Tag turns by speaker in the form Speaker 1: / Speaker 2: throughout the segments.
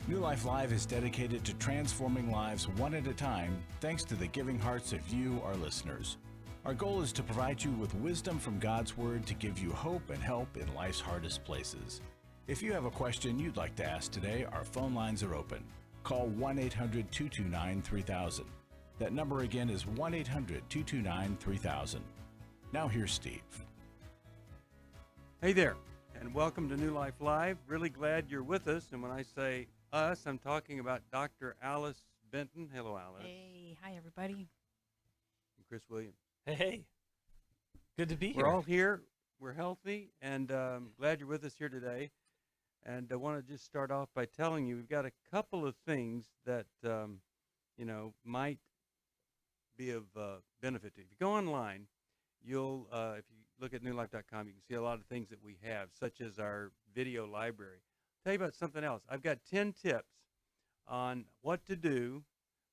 Speaker 1: New Life Live is dedicated to transforming lives one at a time, thanks to the giving hearts of you, our listeners. Our goal is to provide you with wisdom from God's Word to give you hope and help in life's hardest places. If you have a question you'd like to ask today, our phone lines are open. Call 1-800-229-3000. That number again is 1-800-229-3000. Now here's Steve.
Speaker 2: Hey there, and welcome to New Life Live. Really glad you're with us. And when I say us, I'm talking about Dr. Alice Benton. Hello, Alice.
Speaker 3: Hey, hi, everybody.
Speaker 2: And Chris Williams.
Speaker 4: Hey, good to be here.
Speaker 2: We're all here. We're healthy, and glad you're with us here today. And I want to just start off by telling you we've got a couple of things that, might be of benefit to you. If you go online, you'll, if you look at newlife.com, you can see a lot of things that we have, such as our video library. I'll tell you about something else. I've got 10 tips on what to do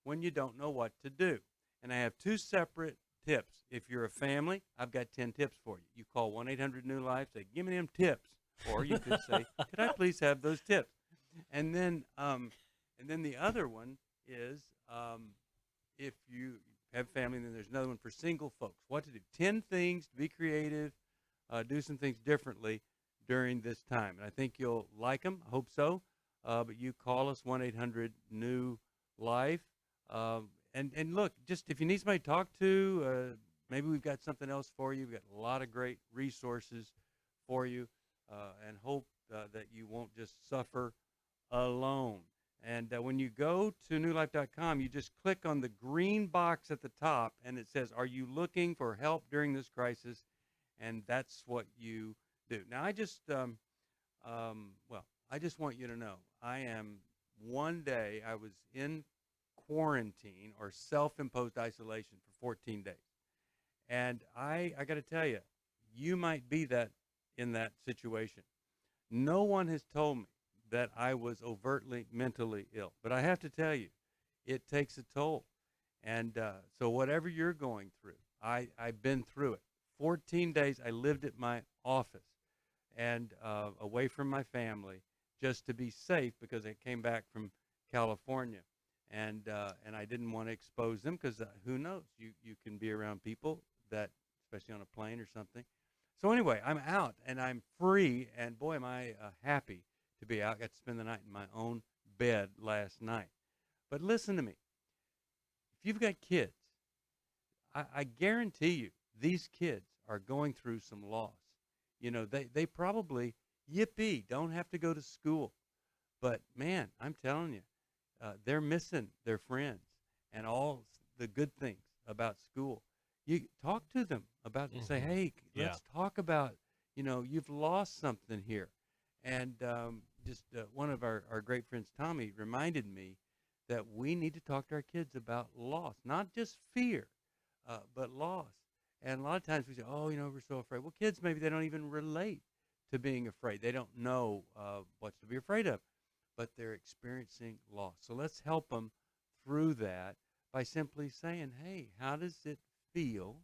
Speaker 2: when you don't know what to do. And I have 2 separate tips. If you're a family, I've got 10 tips for you. You call 1-800-NEW-LIFE, say, give me them tips. Or you could say, could I please have those tips? And then the other one is if you have family, then there's another one for single folks. What to do. 10 things to be creative, do some things differently during this time. And I think you'll like them. I hope so. But you call us, 1-800-NEW-LIFE. And look, just if you need somebody to talk to, maybe we've got something else for you. We've got a lot of great resources for you, and hope that you won't just suffer alone. And when you go to newlife.com, you just click on the green box at the top, and it says, are you looking for help during this crisis? And that's what you do. Now, I just want you to know, one day I was in quarantine or self-imposed isolation for 14 days. And I got to tell you, you might be in that situation. No one has told me that I was overtly mentally ill. But I have to tell you, it takes a toll. And so whatever you're going through, I've been through it. 14 days I lived at my office and away from my family just to be safe because I came back from California. And I didn't want to expose them because who knows? You can be around people that, especially on a plane or something. So anyway, I'm out and I'm free. And boy, am I happy to be out. I got to spend the night in my own bed last night. But listen to me. If you've got kids, I guarantee you these kids are going through some loss. You know, they probably, yippee, don't have to go to school. But, man, I'm telling you, they're missing their friends and all the good things about school. You talk to them about it. Say, hey, let's talk about, you've lost something here. And one of our great friends, Tommy, reminded me that we need to talk to our kids about loss, not just fear, but loss. And a lot of times we say, oh, we're so afraid. Well, kids, maybe they don't even relate to being afraid. They don't know what to be afraid of, but they're experiencing loss. So let's help them through that by simply saying, hey, how does it feel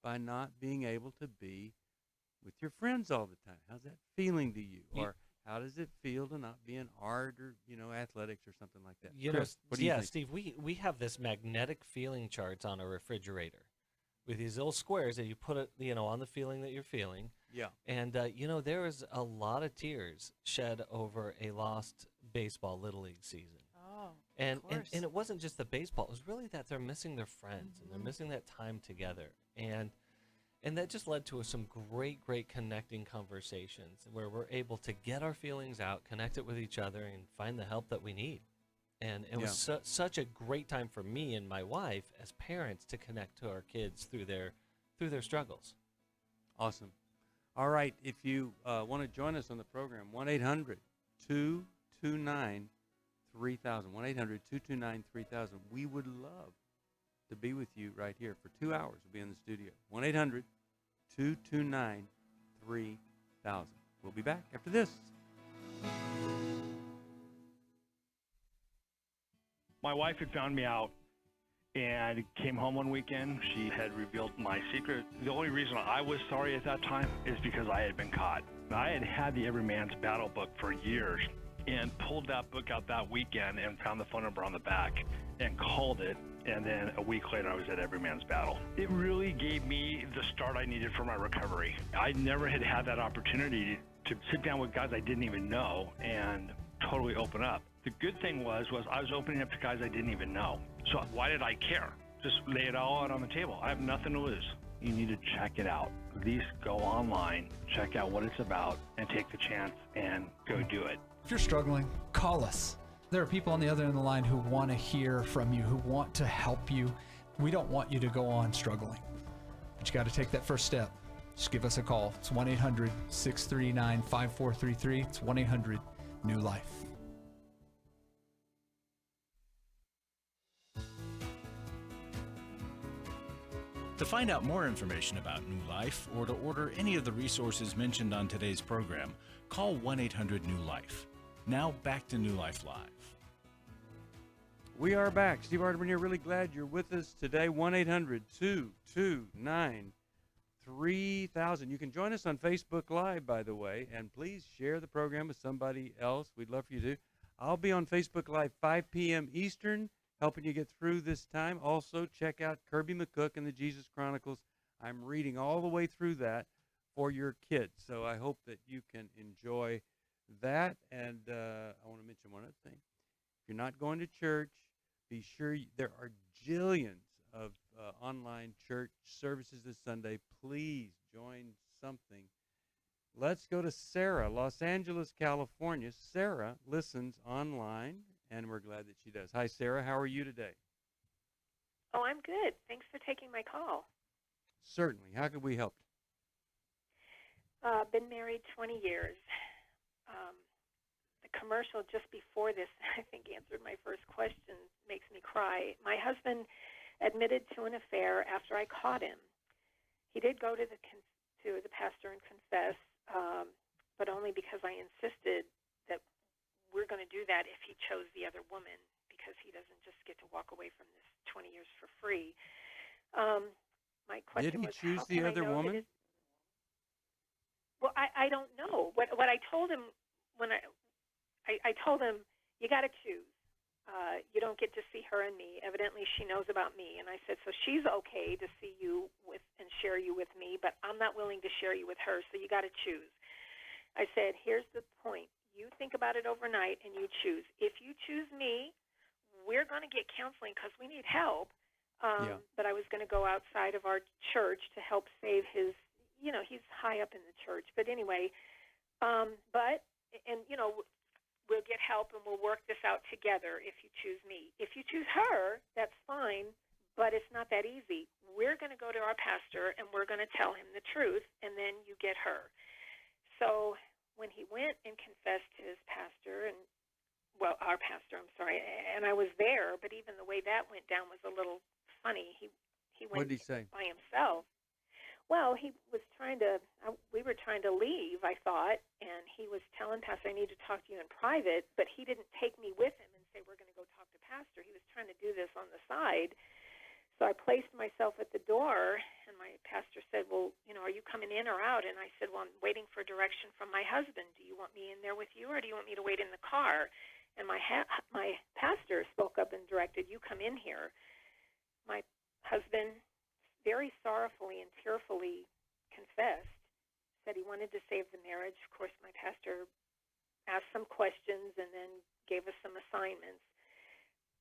Speaker 2: by not being able to be with your friends all the time? How's that feeling to you? Or how does it feel to not be in art or, athletics or something like that? Chris, what do you think?
Speaker 4: Steve, we have this magnetic feeling charts on a refrigerator with these little squares that you put it, on the feeling that you're feeling.
Speaker 2: Yeah.
Speaker 4: And, there was a lot of tears shed over a lost baseball Little League season.
Speaker 3: Oh,
Speaker 4: and it wasn't just the baseball. It was really that they're missing their friends and they're missing that time together. And that just led to some great connecting conversations where we're able to get our feelings out, connect it with each other, and find the help that we need. And it was such a great time for me and my wife as parents to connect to our kids through their struggles.
Speaker 2: Awesome. All right, if you want to join us on the program, 1-800-229-3000, 1-800-229-3000. We would love to be with you right here for 2 hours. We'll be in the studio. 1-800-229-3000. We'll be back after this.
Speaker 5: My wife had found me out and came home one weekend. She had revealed my secret. The only reason I was sorry at that time is because I had been caught. I had had the Every Man's Battle book for years, and pulled that book out that weekend and found the phone number on the back and called it. And then a week later, I was at Every Man's Battle. It really gave me the start I needed for my recovery. I never had had that opportunity to sit down with guys I didn't even know and totally open up. The good thing was I was opening up to guys I didn't even know. So why did I care? Just lay it all out on the table. I have nothing to lose. You need to check it out. At least go online, check out what it's about, and take the chance and go do it.
Speaker 3: If you're struggling, call us. There are people on the other end of the line who want to hear from you, who want to help you. We don't want you to go on struggling, but you got to take that first step. Just give us a call. It's 1-800-639-5433. It's 1-800-NEW-LIFE.
Speaker 1: To find out more information about New Life or to order any of the resources mentioned on today's program, call 1-800-NEW-LIFE. Now back to New Life Live.
Speaker 2: We are back. Steve Arterburn here. Really glad you're with us today. 1-800-229-3000. You can join us on Facebook Live, by the way, and please share the program with somebody else. We'd love for you to. I'll be on Facebook Live 5 p.m. Eastern, helping you get through this time. Also, check out Kirby McCook and the Jesus Chronicles. I'm reading all the way through that for your kids, so I hope that you can enjoy that. And I want to mention one other thing. If you're not going to church, be sure there are jillions of online church services this Sunday. Please join something. Let's go to Sarah, Los Angeles, California. Sarah listens online, and we're glad that she does. Hi, Sarah. How are you today?
Speaker 6: Oh, I'm good. Thanks for taking my call.
Speaker 2: Certainly. How could we help?
Speaker 6: Been married 20 years. The commercial just before this, I think, answered my first question. Makes me cry. My husband admitted to an affair after I caught him. He did go to the pastor and confess, but only because I insisted that we're going to do that if he chose the other woman, because he doesn't just get to walk away from this 20 years for free. My question
Speaker 2: Did he
Speaker 6: was,
Speaker 2: choose the other woman?
Speaker 6: Well, I don't know. What I told him when I told him, you got to choose. You don't get to see her and me. Evidently, she knows about me. And I said, so she's okay to see you with and share you with me, but I'm not willing to share you with her, so you got to choose. I said, here's the point. You think about it overnight, and you choose. If you choose me, we're going to get counseling because we need help. But I was going to go outside of our church to help save his, he's high up in the church. But anyway, we'll get help and we'll work this out together if you choose me. If you choose her, that's fine, but it's not that easy. We're going to go to our pastor and we're going to tell him the truth, and then you get her. So when he went and confessed to his pastor, our pastor, and I was there, but even the way that went down was a little funny. He went
Speaker 2: What did he say?
Speaker 6: by himself. Well, he was we were trying to leave, I thought, and he was telling Pastor, I need to talk to you in private, but he didn't take me with him and say, we're going to go talk to Pastor. He was trying to do this on the side. So I placed myself at the door, and my pastor said, well, are you coming in or out? And I said, well, I'm waiting for direction from my husband. Do you want me in there with you, or do you want me to wait in the car? And my pastor spoke up and directed, you come in here. My husband very sorrowfully and tearfully confessed, said he wanted to save the marriage. Of course, my pastor asked some questions and then gave us some assignments.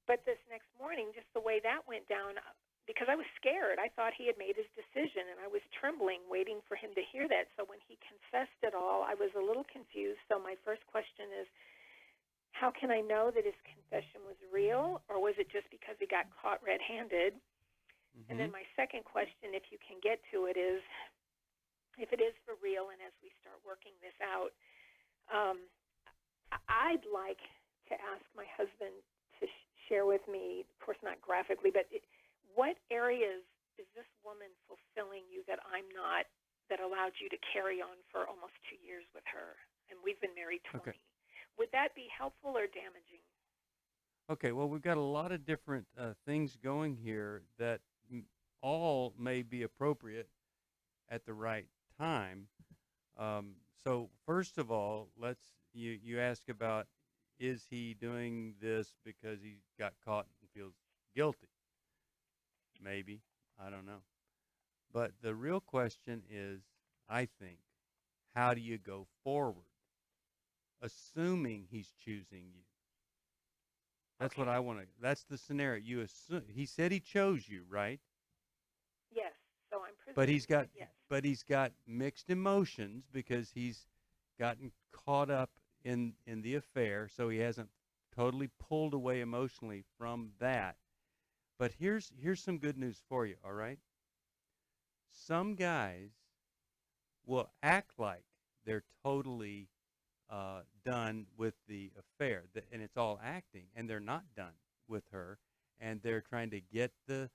Speaker 6: But this next morning, just the way that went down, because I was scared. I thought he had made his decision, and I was trembling, waiting for him to hear that. So when he confessed it all, I was a little confused. So my first question is, how can I know that his confession was real, or was it just because he got caught red-handed? And then my second question, if you can get to it, is if it is for real, and as we start working this out, I'd like to ask my husband to share with me, of course not graphically, but what areas is this woman fulfilling you that I'm not, that allowed you to carry on for almost 2 years with her? And we've been married 20. Okay. Would that be helpful or damaging?
Speaker 2: Okay, well, we've got a lot of different things going here that all may be appropriate at the right time. So first of all, you ask about is he doing this because he got caught and feels guilty? Maybe. I don't know. But the real question is, I think, how do you go forward, assuming he's choosing you? That's what I want to. That's the scenario. You assume he said he chose you, right?
Speaker 6: Yes. So I'm presuming. Yes.
Speaker 2: But he's got mixed emotions because he's gotten caught up in the affair, so he hasn't totally pulled away emotionally from that. But here's some good news for you. All right. Some guys will act like they're totally done with the affair, and it's all acting, and they're not done with her, and they're trying to get the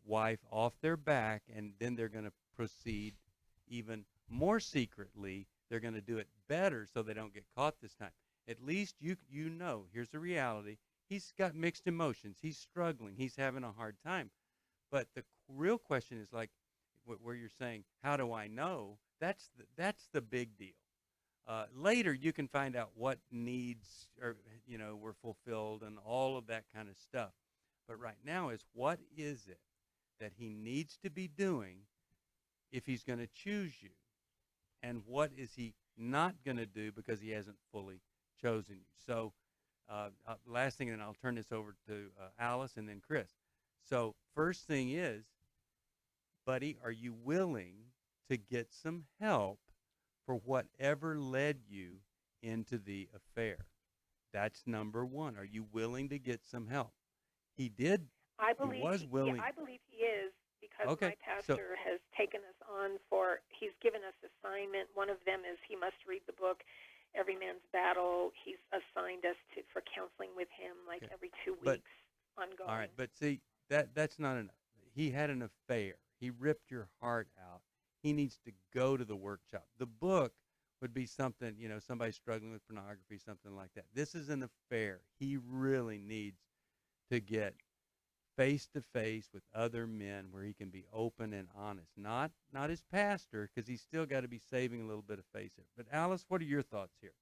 Speaker 2: wife off their back, and then they're going to proceed even more secretly. They're going to do it better so they don't get caught this time. At least you know, here's the reality. He's got mixed emotions. He's struggling. He's having a hard time. But the real question is like where you're saying, how do I know? That's the big deal. Later, you can find out what needs were fulfilled and all of that kind of stuff. But right now is, what is it that he needs to be doing if he's going to choose you? And what is he not going to do because he hasn't fully chosen you? So last thing, and then I'll turn this over to Alice and then Chris. So first thing is, buddy, are you willing to get some help for whatever led you into the affair? That's number one. Are you willing to get some help? He did.
Speaker 6: I believe
Speaker 2: he was willing.
Speaker 6: Yeah, I believe he is, because
Speaker 2: Okay,
Speaker 6: my pastor has taken us on he's given us assignment. One of them is he must read the book, Every Man's Battle. He's assigned us for counseling with him every 2 weeks, ongoing.
Speaker 2: All right, but see, that's not enough. He had an affair. He ripped your heart out. He needs to go to the workshop. The book would be something, somebody struggling with pornography, something like that. This is an affair. He really needs to get face-to-face with other men where he can be open and honest. Not his pastor, because he's still got to be saving a little bit of face here. But Alice, what are your thoughts here?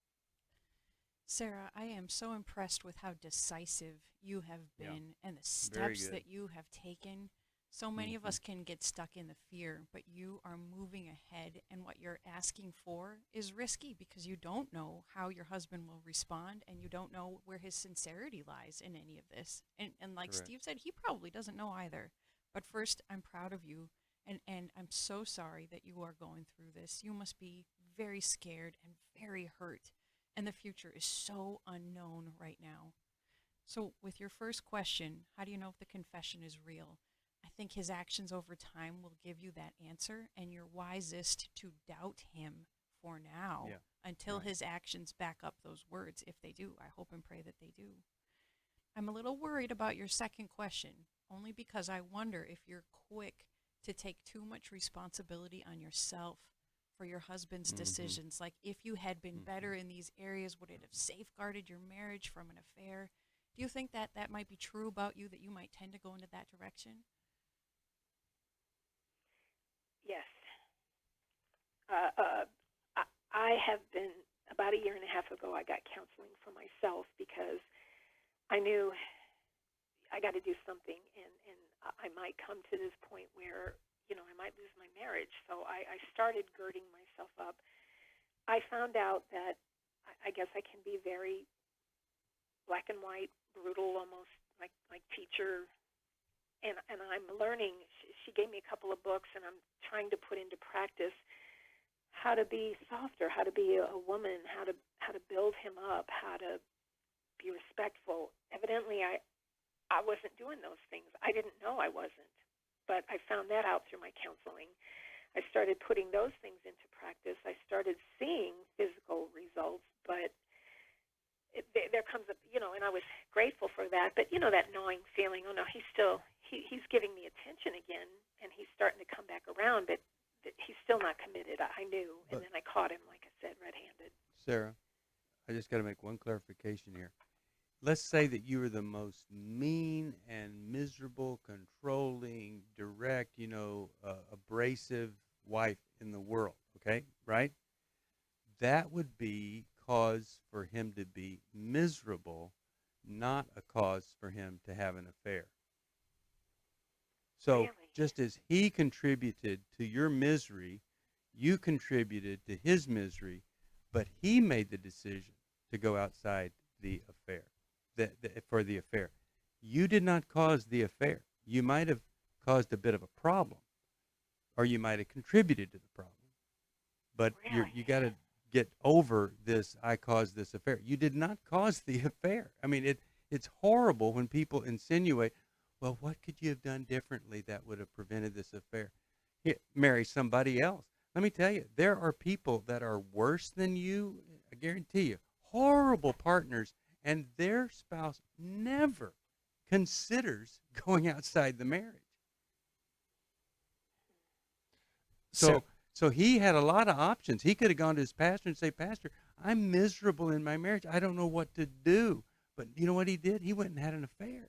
Speaker 7: Sarah, I am so impressed with how decisive you have been and the steps that you have taken. So many of us can get stuck in the fear, but you are moving ahead, and what you're asking for is risky because you don't know how your husband will respond, and you don't know where his sincerity lies in any of this. And like
Speaker 2: Correct.
Speaker 7: Steve said, he probably doesn't know either. But first, I'm proud of you, and I'm so sorry that you are going through this. You must be very scared and very hurt, and the future is so unknown right now. So with your first question, how do you know if the confession is real? I think his actions over time will give you that answer, and you're wisest to doubt him for now until his actions back up those words, if they do. I hope and pray that they do. I'm a little worried about your second question, only because I wonder if you're quick to take too much responsibility on yourself for your husband's decisions. Like, if you had been better in these areas, would it have safeguarded your marriage from an affair? Do you think that might be true about you, that you might tend to go into that direction?
Speaker 6: Yes. I have been, about a year and a half ago, I got counseling for myself because I knew I got to do something, and I might come to this point where, I might lose my marriage. So I started girding myself up. I found out that I guess I can be very black and white, brutal, almost like teacher. And I'm learning. She gave me a couple of books, and I'm trying to put into practice how to be softer, how to be a woman, how to build him up, how to be respectful. Evidently, I wasn't doing those things. I didn't know I wasn't, but I found that out through my counseling. I started putting those things into practice. I started seeing physical results, but there comes a, and I was grateful for that. But that gnawing feeling. Oh no, he's giving me attention again, and he's starting to come back around, but he's still not committed. I knew, and then I caught him, like I said, red-handed.
Speaker 2: Sarah, I just got to make one clarification here. Let's say that you were the most mean and miserable, controlling, direct, abrasive wife in the world. Okay, right? That would be cause for him to be miserable, not a cause for him to have an affair. So
Speaker 6: Really?
Speaker 2: just as he contributed to your misery, you contributed to his misery, but he made the decision to go outside the affair, for the affair. You did not cause the affair. You might have caused a bit of a problem, or you might have contributed to the problem. But
Speaker 6: Really?
Speaker 2: you got to get over this, I caused this affair. You did not cause the affair. I mean, it's horrible when people insinuate, well, what could you have done differently that would have prevented this affair? Marry somebody else. Let me tell you, there are people that are worse than you, I guarantee you, horrible partners, and their spouse never considers going outside the marriage. So he had a lot of options. He could have gone to his pastor and say, Pastor, I'm miserable in my marriage. I don't know what to do. But you know what he did? He went and had an affair.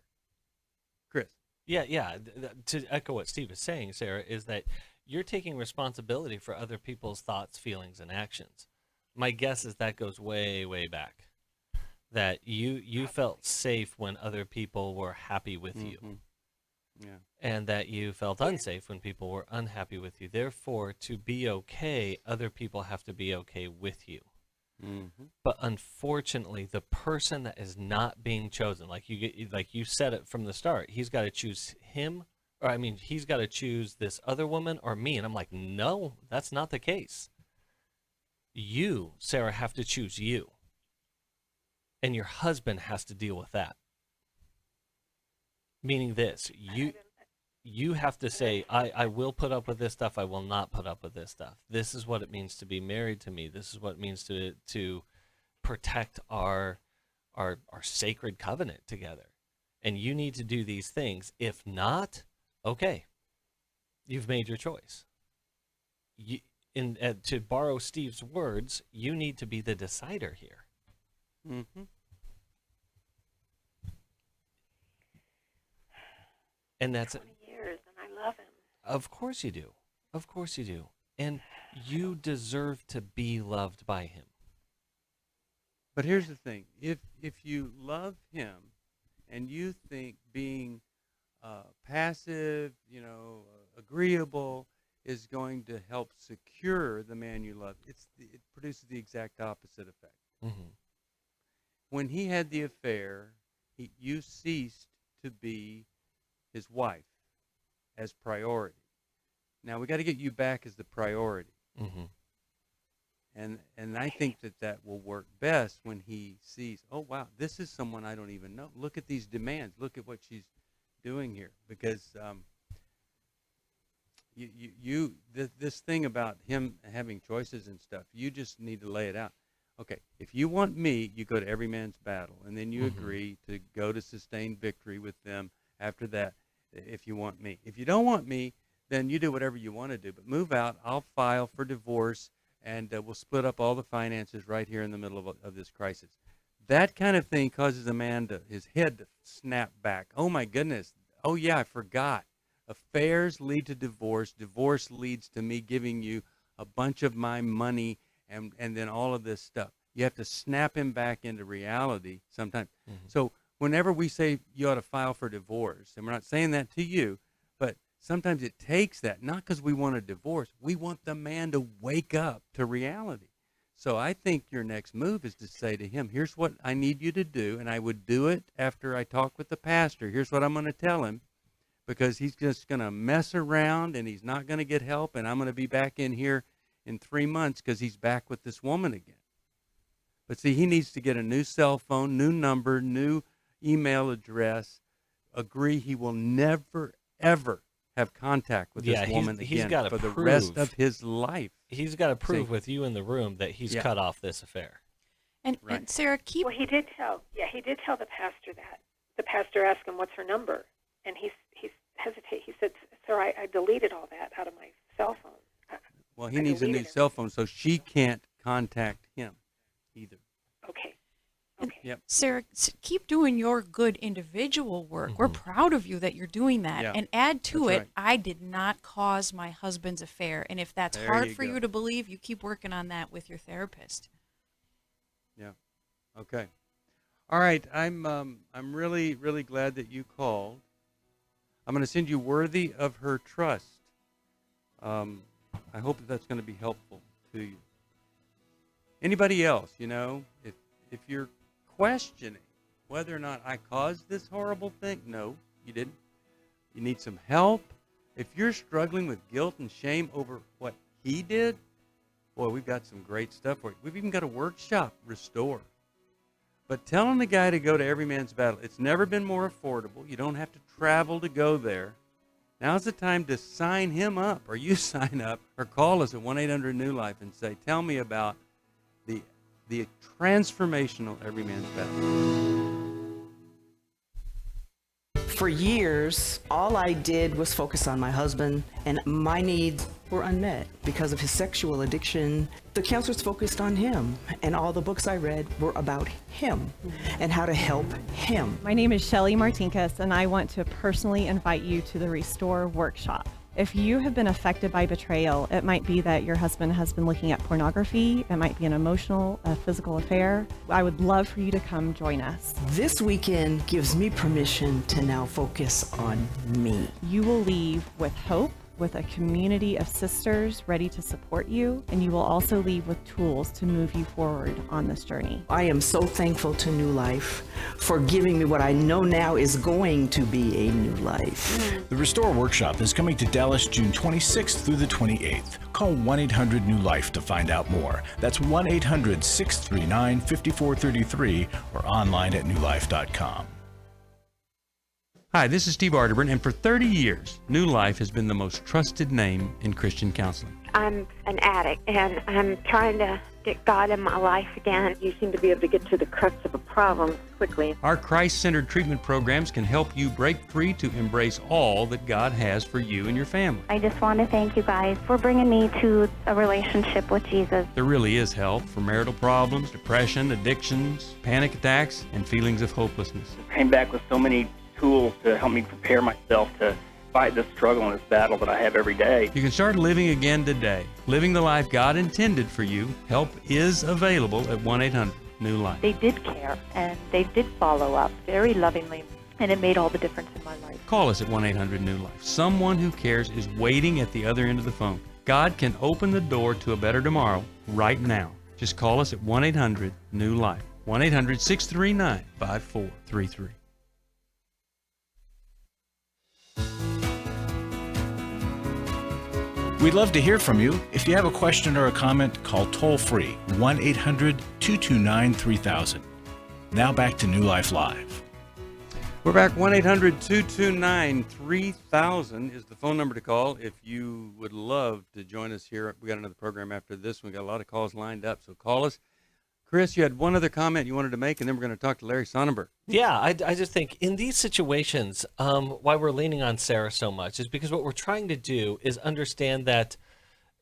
Speaker 2: Chris.
Speaker 4: Yeah. To echo what Steve is saying, Sarah, is that you're taking responsibility for other people's thoughts, feelings, and actions. My guess is that goes way, way back. That you felt safe when other people were happy with you.
Speaker 2: Yeah.
Speaker 4: And that you felt unsafe when people were unhappy with you. Therefore, to be okay, other people have to be okay with you.
Speaker 2: Mm-hmm.
Speaker 4: But unfortunately, the person that is not being chosen, like you said it from the start, he's got to choose him, or I mean, he's got to choose this other woman or me. And I'm like, no, that's not the case. You, Sarah, have to choose you. And your husband has to deal with that. Meaning this, you have to say, I will put up with this stuff, I will not put up with this stuff. This is what it means to be married to me. This is what it means to protect our sacred covenant together. And you need to do these things. If not, okay, you've made your choice. To borrow Steve's words, you need to be the decider here.
Speaker 2: Mm-hmm.
Speaker 4: And that's
Speaker 6: 20 years, and I love him.
Speaker 4: Of course you do. Of course you do. And you deserve to be loved by him.
Speaker 2: But here's the thing. If you love him and you think being passive, agreeable is going to help secure the man you love, it produces the exact opposite effect.
Speaker 4: Mm-hmm.
Speaker 2: When he had the affair, you ceased to be his wife as priority. Now we got to get you back as the priority.
Speaker 4: Mm-hmm.
Speaker 2: And I think that will work best when he sees, oh wow, this is someone I don't even know. Look at these demands. Look at what she's doing here. Because this thing about him having choices and stuff, you just need to lay it out. Okay, if you want me, you go to every man's battle, and then you agree to go to sustained victory with them after that. If you want me. If you don't want me, then you do whatever you want to do. But move out. I'll file for divorce, and we'll split up all the finances right here in the middle of this crisis. That kind of thing causes a man his head to snap back. Oh, my goodness. Oh, yeah, I forgot. Affairs lead to divorce. Divorce leads to me giving you a bunch of my money and then all of this stuff. You have to snap him back into reality sometimes. Mm-hmm. So whenever we say you ought to file for divorce, and we're not saying that to you, but sometimes it takes that, not because we want a divorce. We want the man to wake up to reality. So I think your next move is to say to him, here's what I need you to do, and I would do it after I talk with the pastor. Here's what I'm going to tell him, because he's just going to mess around, and he's not going to get help, and I'm going to be back in here in 3 months because he's back with this woman again. But see, he needs to get a new cell phone, new number, new email address, agree he will never, ever have contact with this woman again for the rest of his life.
Speaker 4: He's got to prove with you in the room that he's cut off this affair.
Speaker 7: And Sarah,
Speaker 6: Well, he did tell the pastor that. The pastor asked him, what's her number? And he hesitated. He said, sir, I deleted all that out of my cell phone.
Speaker 2: Well, he needs a new cell phone, so she can't contact him either.
Speaker 6: Okay.
Speaker 2: Yep.
Speaker 7: Sarah, keep doing your good individual work. We're proud of you that you're doing that.
Speaker 2: Yeah.
Speaker 7: And add to it,
Speaker 2: right.
Speaker 7: I did not cause my husband's affair. And if that's
Speaker 2: There
Speaker 7: hard
Speaker 2: you
Speaker 7: for
Speaker 2: go.
Speaker 7: you to believe, you keep working on that with your therapist.
Speaker 2: Okay. All right. I'm really, really glad that you called. I'm going to send you Worthy of Her Trust. I hope that that's going to be helpful to you. Anybody else, if you're questioning whether or not I caused this horrible thing, no, you didn't. You need some help. If you're struggling with guilt and shame over what he did, boy, we've got some great stuff for you. We've even got a workshop, Restore. But telling the guy to go to Every Man's Battle, it's never been more affordable. You don't have to travel to go there. Now's the time to sign him up, or you sign up, or call us at 1-800-NEW-LIFE and say, tell me about the transformational Every Man's Battle.
Speaker 8: For years, all I did was focus on my husband, and my needs were unmet because of his sexual addiction. The counselors focused on him, and all the books I read were about him and how to help him.
Speaker 9: My name is Shelly Martinkus, and I want to personally invite you to the Restore Workshop. If you have been affected by betrayal, it might be that your husband has been looking at pornography. It might be an emotional, physical affair. I would love for you to come join us.
Speaker 8: This weekend gives me permission to now focus on me.
Speaker 9: You will leave with hope, with a community of sisters ready to support you, and you will also leave with tools to move you forward on this journey.
Speaker 8: I am so thankful to New Life for giving me what I know now is going to be a new life.
Speaker 1: The Restore Workshop is coming to Dallas June 26th through the 28th. Call 1-800-NEW-LIFE to find out more. That's 1-800-639-5433 or online at newlife.com.
Speaker 2: Hi, this is Steve Arterburn, and for 30 years, New Life has been the most trusted name in Christian counseling.
Speaker 10: I'm an addict, and I'm trying to get God in my life again. You seem to be able to get to the crux of a problem quickly.
Speaker 2: Our Christ-centered treatment programs can help you break free to embrace all that God has for you and your family.
Speaker 10: I just want to thank you guys for bringing me to a relationship with Jesus.
Speaker 2: There really is help for marital problems, depression, addictions, panic attacks, and feelings of hopelessness.
Speaker 11: I came back with so many tools to help me prepare myself to fight this struggle and this battle that I have every day.
Speaker 2: You can start living again today, living the life God intended for you. Help is available at 1-800-NEW-LIFE.
Speaker 10: They did care, and they did follow up very lovingly, and it made all the difference in my life.
Speaker 2: Call us at 1-800-NEW-LIFE. Someone who cares is waiting at the other end of the phone. God can open the door to a better tomorrow right now. Just call us at 1-800-NEW-LIFE. 1-800-639-5433.
Speaker 1: We'd love to hear from you. If you have a question or a comment, call toll-free 1-800-229-3000. Now back to New Life Live.
Speaker 2: We're back. 1-800-229-3000 is the phone number to call if you would love to join us here. We got another program after this. We got a lot of calls lined up, so call us. Chris, you had one other comment you wanted to make, and then we're going to talk to Larry Sonnenberg.
Speaker 4: Yeah, I just think in these situations, why we're leaning on Sarah so much is because what we're trying to do is understand that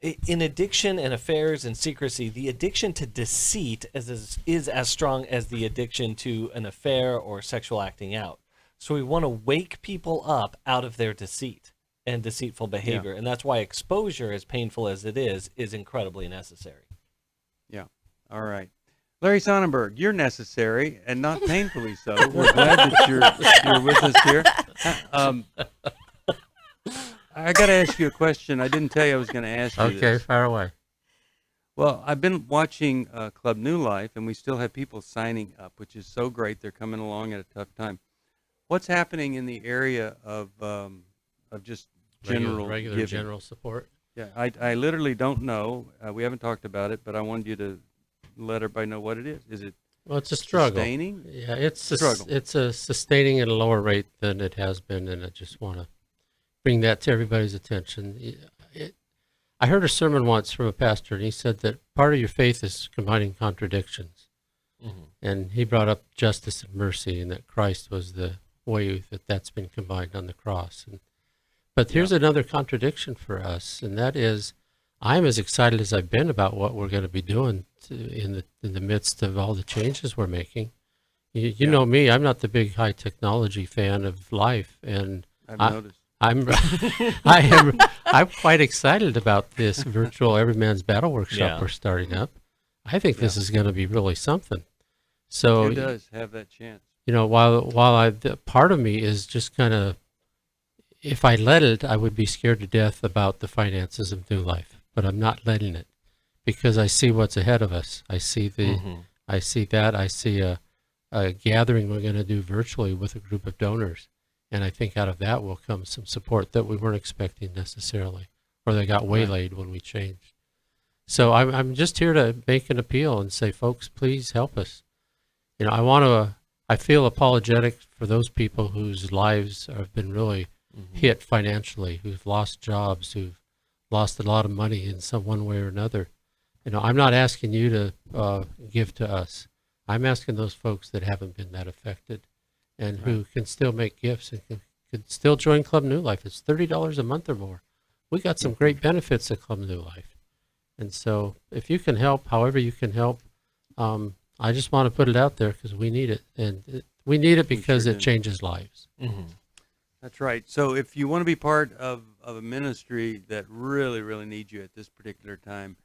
Speaker 4: in addiction and affairs and secrecy, the addiction to deceit is as strong as the addiction to an affair or sexual acting out. So we want to wake people up out of their deceit and deceitful behavior. Yeah. And that's why exposure, as painful as it is incredibly necessary.
Speaker 2: Yeah. All right. Larry Sonnenberg, you're necessary and not painfully so. We're glad that you're with us here. I got to ask you a question. I didn't tell you I was going to ask you
Speaker 12: Okay,
Speaker 2: this.
Speaker 12: fire away.
Speaker 2: Well, I've been watching Club New Life, and we still have people signing up, which is so great. They're coming along at a tough time. What's happening in the area of just general
Speaker 12: regular
Speaker 2: giving?
Speaker 12: general support?
Speaker 2: Yeah, I literally don't know. We haven't talked about it, but I wanted you to let everybody know what it is. Is it?
Speaker 12: Well, it's a struggle.
Speaker 2: Sustaining?
Speaker 12: Yeah, it's a
Speaker 2: struggle.
Speaker 12: It's a sustaining at a lower rate than it has been, and I just want to bring that to everybody's attention. I heard a sermon once from a pastor, and he said that part of your faith is combining contradictions. Mm-hmm. And he brought up justice and mercy, and that Christ was the way that's been combined on the cross. But here's another contradiction for us, and that is, I'm as excited as I've been about what we're going to be doing in the midst of all the changes we're making. You know me, I'm not the big high technology fan of life, and
Speaker 2: I've noticed.
Speaker 12: I'm quite excited about this virtual Every Man's Battle workshop we're starting up. I think this is going to be really something. So
Speaker 2: Who does have that chance?
Speaker 12: while part of me is just kind of, if I let it, I would be scared to death about the finances of New Life, but I'm not letting it because I see what's ahead of us. I see I see a gathering we're going to do virtually with a group of donors. And I think out of that will come some support that we weren't expecting necessarily, or they got waylaid when we changed. So I'm just here to make an appeal and say, folks, please help us. I feel apologetic for those people whose lives have been really hit financially, who've lost jobs, who've lost a lot of money in some one way or another. I'm not asking you to give to us. I'm asking those folks that haven't been that affected and who can still make gifts and can still join Club New Life. It's $30 a month or more. We got some great benefits at Club New Life. And so if you can help, however you can help, I just want to put it out there because we need it. And we need it because it changes lives.
Speaker 2: That's right. So if you want to be part of a ministry that really, really needs you at this particular time,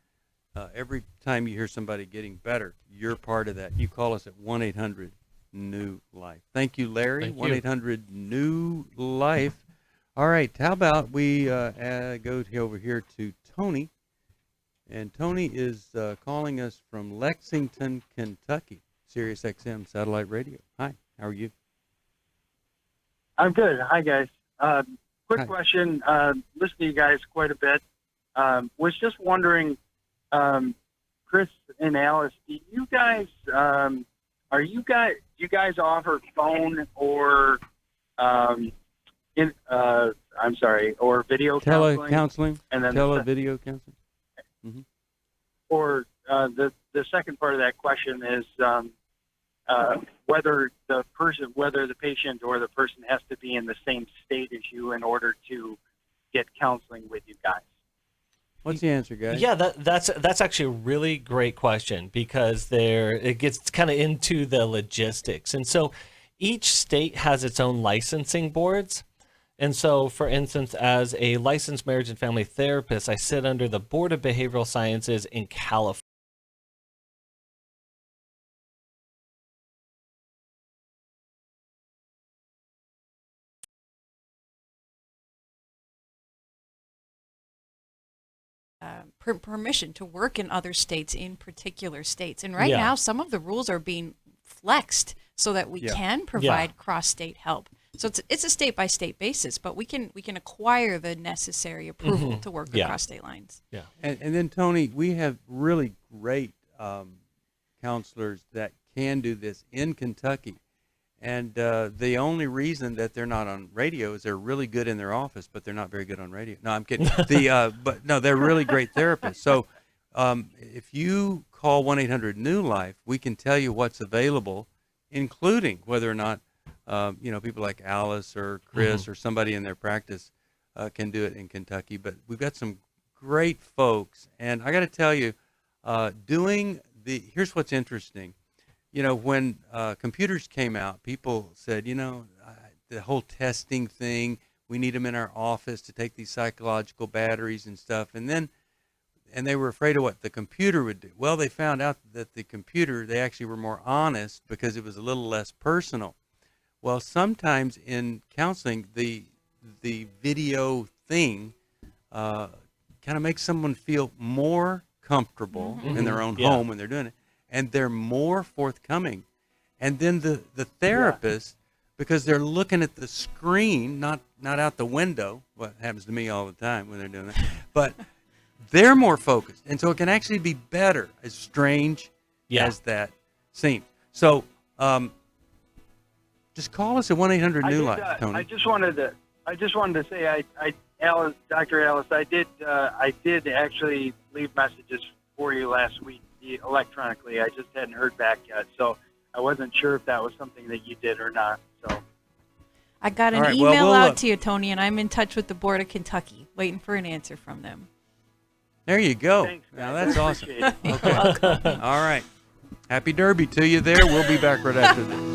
Speaker 2: every time you hear somebody getting better, you're part of that. You call us at 1-800-NEW-LIFE. Thank you, Larry. 1-800-NEW-LIFE. All right. How about we go over here to Tony. And Tony is calling us from Lexington, Kentucky, Sirius XM Satellite Radio. Hi. How are you?
Speaker 13: I'm good. Hi, guys. Quick question. Listen to you guys quite a bit. Was just wondering, Chris and Alice, do you guys offer phone or or video
Speaker 2: telecounseling?
Speaker 13: And then
Speaker 2: video counseling? Mm-hmm.
Speaker 13: Or the second part of that question is whether the patient or the person has to be in the same state as you in order to get counseling with you guys.
Speaker 2: What's the answer, guys?
Speaker 4: Yeah, that's actually a really great question because it gets kind of into the logistics. And so each state has its own licensing boards. And so, for instance, as a licensed marriage and family therapist, I sit under the Board of Behavioral Sciences in California.
Speaker 7: Permission to work in other states, in particular states. And right now, some of the rules are being flexed so that we can provide cross-state help. So it's a state-by-state basis, but we can acquire the necessary approval to work across state lines.
Speaker 2: Yeah. And then, Tony, we have really great counselors that can do this in Kentucky. And the only reason that they're not on radio is they're really good in their office, but they're not very good on radio. No, I'm kidding. But no, they're really great therapists. So if you call 1-800-NEW-LIFE, we can tell you what's available, including whether or not people like Alice or Chris or somebody in their practice can do it in Kentucky. But we've got some great folks, and I got to tell you, here's what's interesting. When computers came out, people said, the whole testing thing, we need them in our office to take these psychological batteries and stuff. And they were afraid of what the computer would do. Well, they found out that they actually were more honest because it was a little less personal. Well, sometimes in counseling, the video thing kind of makes someone feel more comfortable in their own home when they're doing it. And they're more forthcoming. And then the therapist, because they're looking at the screen, not out the window, what happens to me all the time when they're doing that, but they're more focused. And so it can actually be better, as strange as that seems. So just call us at 1-800-NEW-LIFE, Tony.
Speaker 13: I just wanted to say, Alice, Dr. Alice, I did actually leave messages for you last week electronically. I just hadn't heard back yet, so I wasn't sure if that was something that you did or not. So
Speaker 7: I got an email out to you, Tony, and I'm in touch with the Board of Kentucky, waiting for an answer from them.
Speaker 2: There you go.
Speaker 13: Thanks,
Speaker 2: now that's awesome.
Speaker 7: Okay.
Speaker 2: All right. Happy Derby to you there. We'll be back right after this.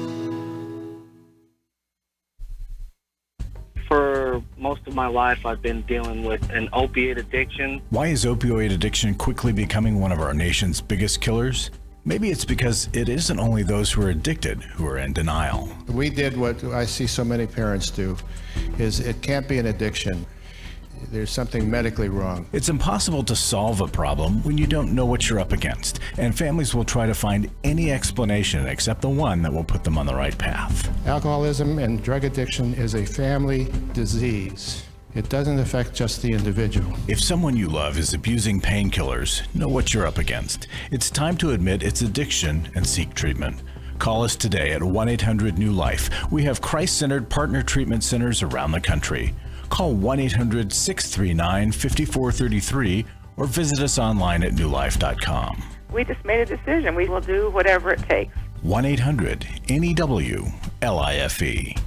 Speaker 14: For most of my life, I've been dealing with an opiate addiction.
Speaker 1: Why is opioid addiction quickly becoming one of our nation's biggest killers? Maybe it's because it isn't only those who are addicted who are in denial.
Speaker 15: We did what I see so many parents do, is it can't be an addiction. There's something medically wrong.
Speaker 1: It's impossible to solve a problem when you don't know what you're up against, and families will try to find any explanation except the one that will put them on the right path.
Speaker 15: Alcoholism and drug addiction is a family disease. It doesn't affect just the individual.
Speaker 1: If someone you love is abusing painkillers, know what you're up against. It's time to admit it's addiction and seek treatment. Call us today at 1-800-NEW-LIFE. We have Christ-centered partner treatment centers around the country. Call 1-800-639-5433 or visit us online at newlife.com.
Speaker 16: We just made a decision. We will do whatever it takes.
Speaker 1: 1-800-NEW-LIFE.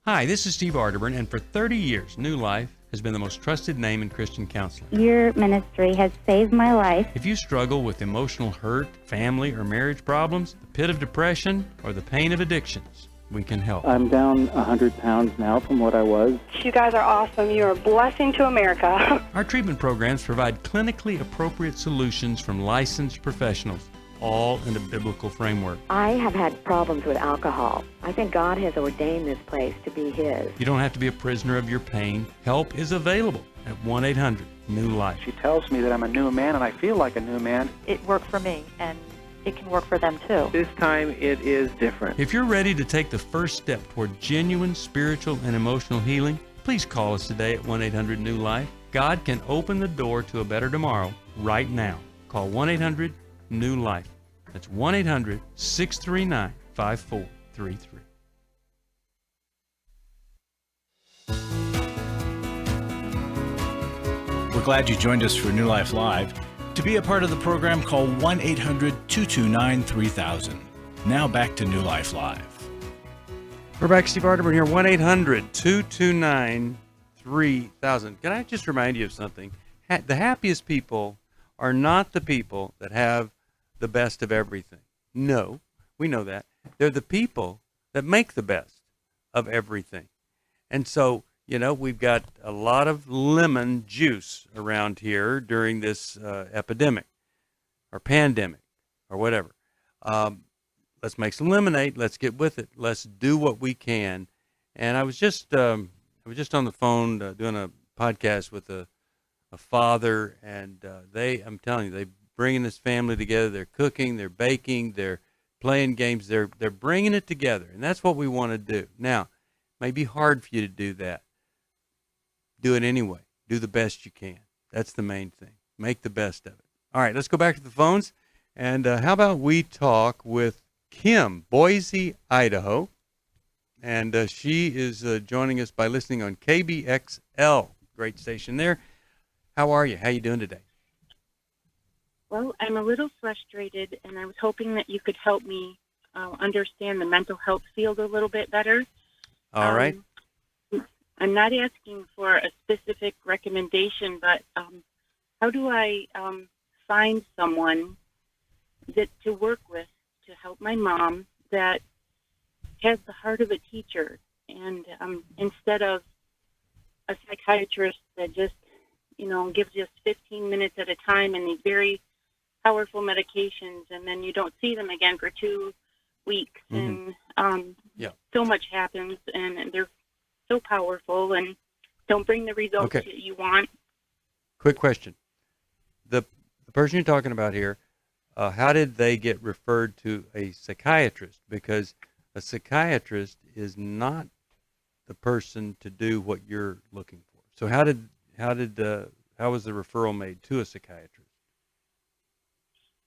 Speaker 2: Hi, this is Steve Arterburn, and for 30 years, New Life has been the most trusted name in Christian counseling.
Speaker 17: Your ministry has saved my life.
Speaker 2: If you struggle with emotional hurt, family or marriage problems, the pit of depression, or the pain of addictions, we can help.
Speaker 18: I'm down 100 pounds now from what I was.
Speaker 19: You guys are awesome. You're a blessing to America.
Speaker 2: Our treatment programs provide clinically appropriate solutions from licensed professionals, all in a biblical framework.
Speaker 10: I have had problems with alcohol. I think God has ordained this place to be His.
Speaker 2: You don't have to be a prisoner of your pain. Help is available at 1-800-NEW-LIFE.
Speaker 18: She tells me that I'm a new man, and I feel like a new man.
Speaker 20: It worked for me, and it can work for them too.
Speaker 18: This time it is different.
Speaker 2: If you're ready to take the first step toward genuine spiritual and emotional healing, please call us today at 1-800-NEW-LIFE. God can open the door to a better tomorrow right now. Call 1-800-NEW-LIFE. That's 1-800-639-5433.
Speaker 1: We're glad you joined us for New Life Live. To be a part of the program, call 1-800-229-3000. Now back to New Life Live.
Speaker 2: We're back, Steve Arterburn here, 1-800-229-3000. Can I just remind you of something? The happiest people are not the people that have the best of everything. No, we know that. They're the people that make the best of everything. And so, you know, we've got a lot of lemon juice around here during this epidemic or pandemic or whatever. Let's make some lemonade. Let's get with it. Let's do what we can. And I was just on the phone doing a podcast with a father, and I'm telling you, they're bringing this family together. They're cooking, they're baking, they're playing games. They're bringing it together, and that's what we want to do. Now, it may be hard for you to do that. Do it anyway. Do the best you can. That's the main thing. Make the best of it. All right, let's go back to the phones. And how about we talk with Kim, Boise, Idaho. And she is joining us by listening on KBXL. Great station there. How are you? How you doing today?
Speaker 21: Well, I'm a little frustrated, and I was hoping that you could help me understand the mental health field a little bit better.
Speaker 2: All right.
Speaker 21: I'm not asking for a specific recommendation, but how do I find someone to work with to help my mom that has the heart of a teacher, and instead of a psychiatrist that just, gives us 15 minutes at a time and these very powerful medications, and then you don't see them again for 2 weeks, and so much happens, and they're so powerful and don't bring the results that you want.
Speaker 2: Quick question. The person you're talking about here, how did they get referred to a psychiatrist? Because a psychiatrist is not the person to do what you're looking for. So how was the referral made to a psychiatrist?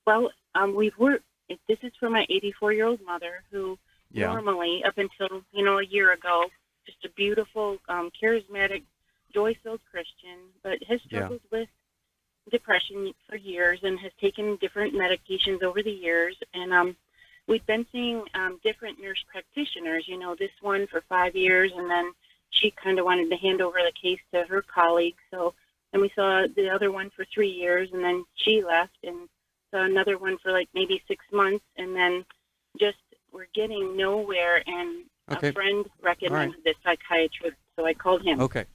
Speaker 21: Well, we've worked. This is for my 84-year-old mother, who normally, up until a year ago, just a beautiful, charismatic, joy-filled Christian, but has struggled with depression for years and has taken different medications over the years. And we've been seeing different nurse practitioners, this one for 5 years, and then she kind of wanted to hand over the case to her colleague. So, and we saw the other one for 3 years, and then she left, and saw another one for like maybe 6 months, and then just we're getting nowhere. And a friend recommended this psychiatrist, so I called him.
Speaker 2: Okay.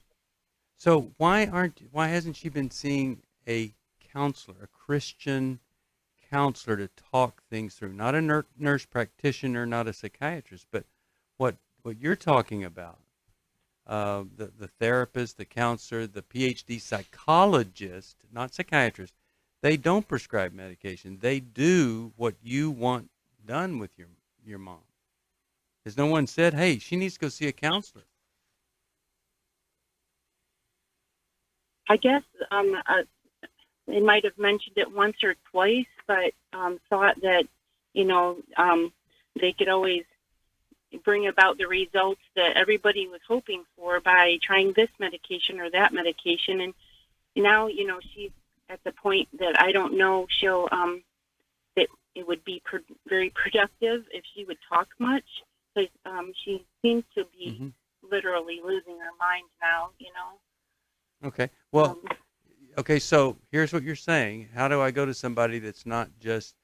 Speaker 2: So why hasn't she been seeing a counselor, a Christian counselor to talk things through, not a nurse practitioner, not a psychiatrist, but what you're talking about. The therapist, the counselor, the PhD psychologist, not psychiatrist, they don't prescribe medication. They do what you want done with your mom. Because no one said, hey, she needs to go see a counselor.
Speaker 21: I guess they might have mentioned it once or twice, but thought that, they could always bring about the results that everybody was hoping for by trying this medication or that medication. And now, she's at the point that I don't know she'll, that it would be very productive if she would talk much. Because she seems to be literally losing her mind now,
Speaker 2: Okay. Well, okay, so here's what you're saying. How do I go to somebody that's not just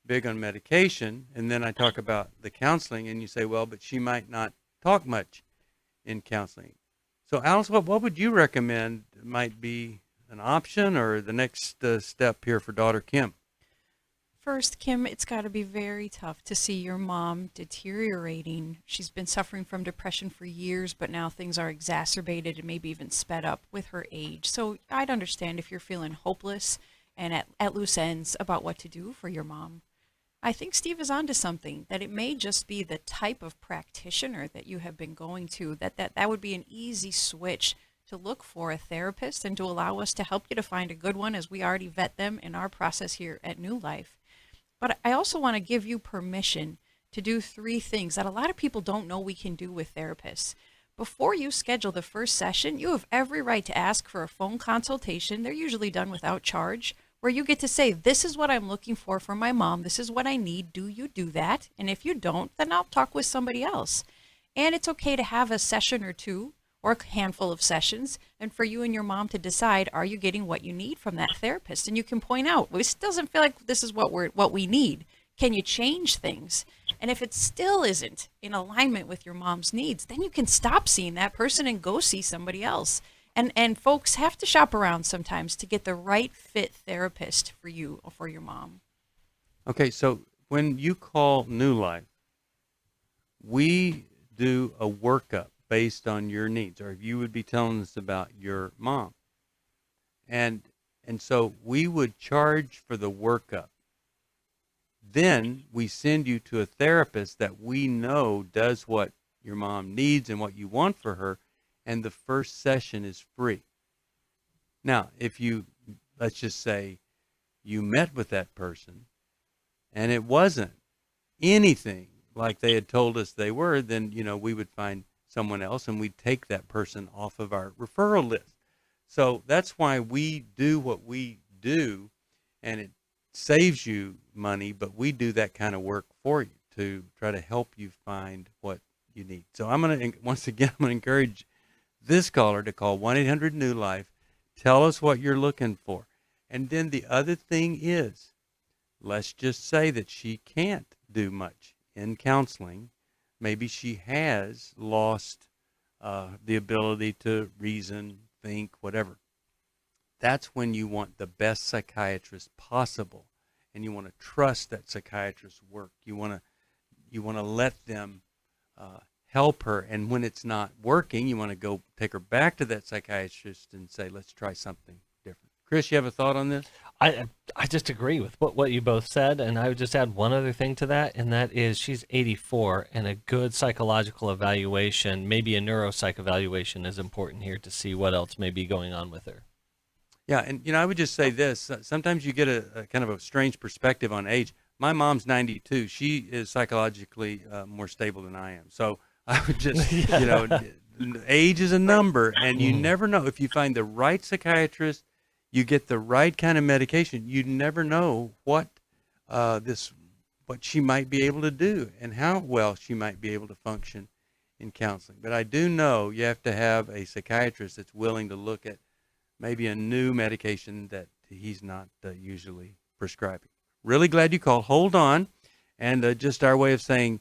Speaker 2: big on medication? And then I talk about the counseling, and you say, well, but she might not talk much in counseling. So, Alice, what would you recommend might be an option or the next step here for daughter Kim?
Speaker 7: First, Kim, it's got to be very tough to see your mom deteriorating. She's been suffering from depression for years, but now things are exacerbated and maybe even sped up with her age. So I'd understand if you're feeling hopeless and at loose ends about what to do for your mom. I think Steve is onto something, that it may just be the type of practitioner that you have been going to, that would be an easy switch to look for a therapist and to allow us to help you to find a good one, as we already vet them in our process here at New Life. But I also want to give you permission to do 3 things that a lot of people don't know we can do with therapists. Before you schedule the first session, you have every right to ask for a phone consultation. They're usually done without charge, where you get to say, this is what I'm looking for my mom. This is what I need. Do you do that? And if you don't, then I'll talk with somebody else. And it's okay to have a session or 2 or a handful of sessions, and for you and your mom to decide, are you getting what you need from that therapist? And you can point out, well, this doesn't feel like this is what we need. Can you change things? And if it still isn't in alignment with your mom's needs, then you can stop seeing that person and go see somebody else. And folks have to shop around sometimes to get the right fit therapist for you or for your mom.
Speaker 2: Okay, so when you call New Life, we do a workup based on your needs, or you would be telling us about your mom. And so we would charge for the workup. Then we send you to a therapist that we know does what your mom needs and what you want for her, and the first session is free. Now, if you, let's just say, you met with that person and it wasn't anything like they had told us they were, then, we would find someone else and we'd take that person off of our referral list. So that's why we do what we do, and it saves you money, but we do that kind of work for you to try to help you find what you need. So once again, I'm going to encourage this caller to call 1-800-NEW-LIFE. Tell us what you're looking for. And then the other thing is, let's just say that she can't do much in counseling. Maybe she has lost the ability to reason, think, whatever. That's when you want the best psychiatrist possible, and you want to trust that psychiatrist's work. You want to let them help her, and when it's not working, you want to go take her back to that psychiatrist and say, let's try something different. Chris, you have a thought on this?
Speaker 4: I just agree with what you both said, and I would just add one other thing to that, and that is she's 84, and a good psychological evaluation, maybe a neuropsych evaluation, is important here to see what else may be going on with her.
Speaker 2: Yeah, and I would just say this. Sometimes you get a kind of a strange perspective on age. My mom's 92. She is psychologically more stable than I am. So I would just, age is a number, and you never know. If you find the right psychiatrist, you get the right kind of medication, you never know what she might be able to do and how well she might be able to function in counseling. But I do know you have to have a psychiatrist that's willing to look at maybe a new medication that he's not usually prescribing. Really glad you called. Hold on. And just our way of saying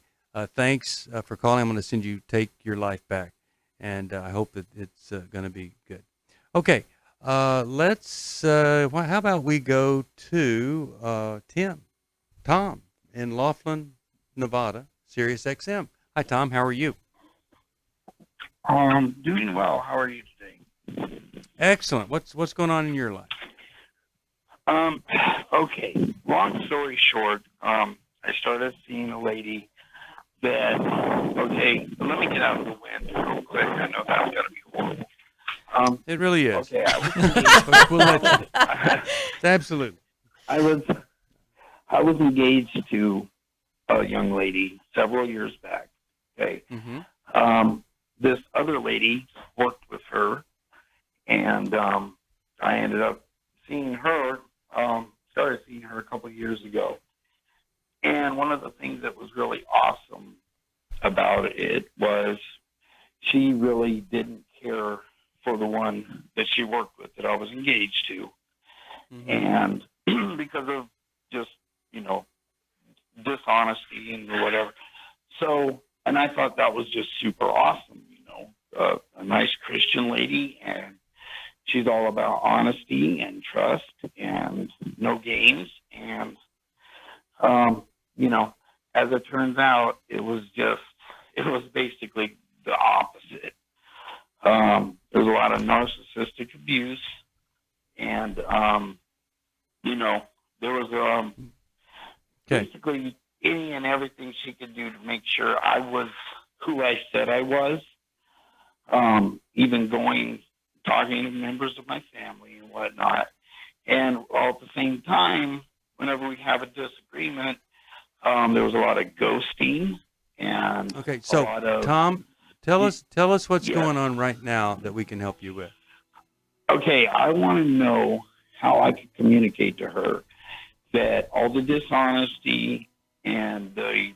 Speaker 2: thanks for calling. I'm going to send you Take Your Life Back. And I hope that it's going to be good. Okay. How about we go to Tim? Tom in Laughlin, Nevada, Sirius XM. Hi, Tom. How are you?
Speaker 5: Doing well. How are you today?
Speaker 2: Excellent. What's going on in your life?
Speaker 5: Okay. Long story short, I started seeing a lady that, okay, let me get out of the wind real quick. I know that's going to be horrible.
Speaker 2: It really is.
Speaker 5: Okay,
Speaker 2: We'll let you. Absolutely.
Speaker 5: I was engaged to a young lady several years back. Okay.
Speaker 2: Mm-hmm.
Speaker 5: This other lady worked with her, and I ended up seeing her. Started seeing her a couple of years ago, and one of the things that was really awesome about it was she really didn't care for the one that she worked with that I was engaged to, and because of just dishonesty and whatever. So, and I thought that was just super awesome. A nice Christian lady, and she's all about honesty and trust and no games. And, as it turns out, it was basically the opposite. There was a lot of narcissistic abuse, and, there was basically any and everything she could do to make sure I was who I said I was, even talking to members of my family and whatnot. And all at the same time, whenever we have a disagreement, there was a lot of ghosting and
Speaker 2: okay. So,
Speaker 5: a lot of,
Speaker 2: Tom, tell us what's going on right now that we can help you with.
Speaker 5: Okay, I want to know how I can communicate to her that all the dishonesty and the